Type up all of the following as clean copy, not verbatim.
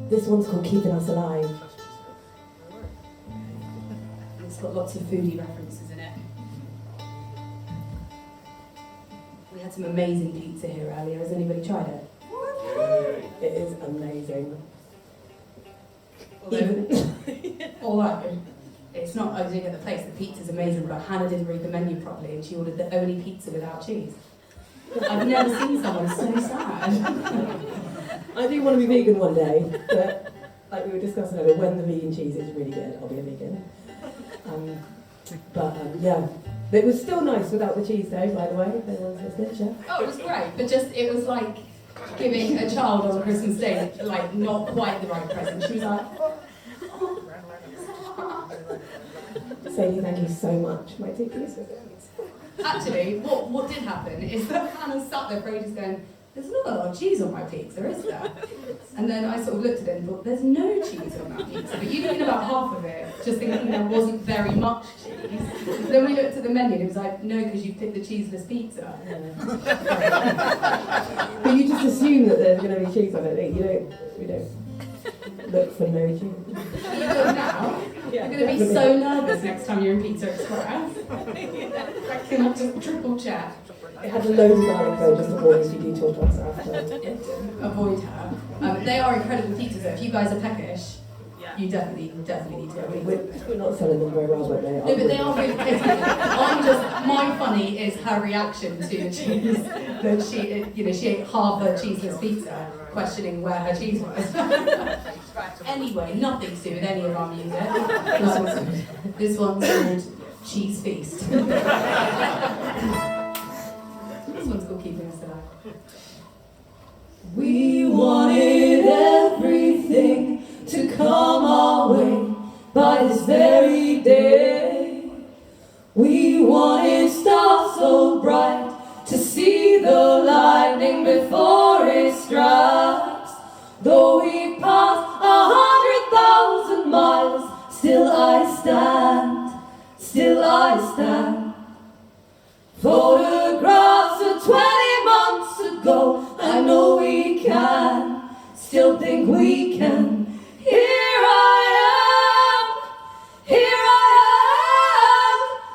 This one's called Keeping Us Alive. It's got lots of foodie references in it. We had some amazing pizza here earlier. Has anybody tried it? It is amazing. Although it's not, I didn't get the place, the pizza's amazing, but Hannah didn't read the menu properly and she ordered the only pizza without cheese. I've never seen someone so sad. I do want to be vegan one day, but like we were discussing earlier, when the vegan cheese is really good, I'll be a vegan. Yeah, it was still nice without the cheese though, by the way, if anyone's listening, Chef. Oh, it was great, but just, it was like giving a child on Christmas Day, like, not quite the right present. She was like, Sadie, thank you so much. Might take these. actually, what did happen is that Hannah sat there for ages going, there's not a lot of cheese on my pizza, is there? And then I sort of looked at it and thought, there's no cheese on that pizza. But you'd eaten about half of it, just thinking there wasn't very much cheese. Then we looked at the menu and it was like, no, because you picked the cheeseless pizza. But you just assume that there's going to be cheese on it. We don't look for no cheese. You do it now. You're going to be so nervous next time you're in Pizza Express. Can I just triple check? It had a load of garlic though, just avoid if you do talk to us after. Avoid her. They are incredible pizzas, so if you guys are peckish, you definitely need to go. We're not selling them very well, but they are. No, but they are really tasty. My funny is her reaction to the cheese. That she ate half her cheeseless pizza, questioning where her cheese was. Anyway, nothing to do with any of our music. This one's called Cheese Feast. This one's called Keeping Us Alive. We wanted everything to come our way by this very day. We wanted stars so bright to see the lightning before it strikes. Though we passed 100,000 miles, still I stand. Photographs of 20 months ago, I know we can, still think we can. Here I am,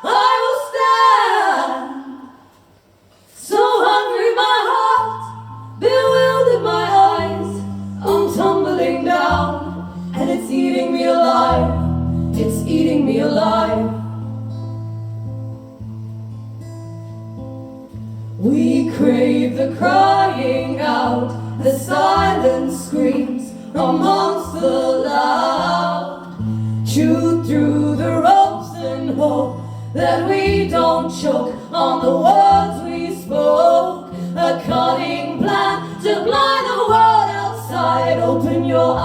I will stand. So hungry my heart, bewildered my eyes, I'm tumbling down, and it's eating me alive, it's eating me alive. We crave the crying out, the silent screams amongst the loud. Chew through the ropes and hope that we don't choke on the words we spoke. A cunning plan to blind the world outside. Open your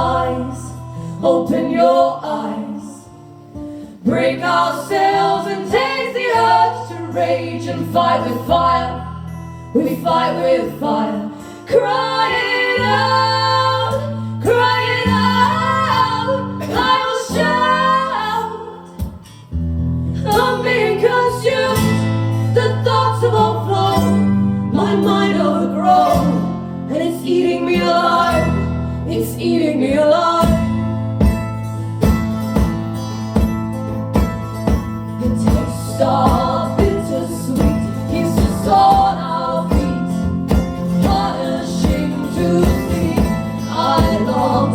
eyes. Break our sails and taste the urge to rage and fight with fire. We fight with fire, crying out, I will shout. I'm being consumed, the thoughts have overflown, my mind overgrown, and it's eating me alive, it's eating me alive. The taste of bittersweet keeps us on our feet. What a shame to see. I long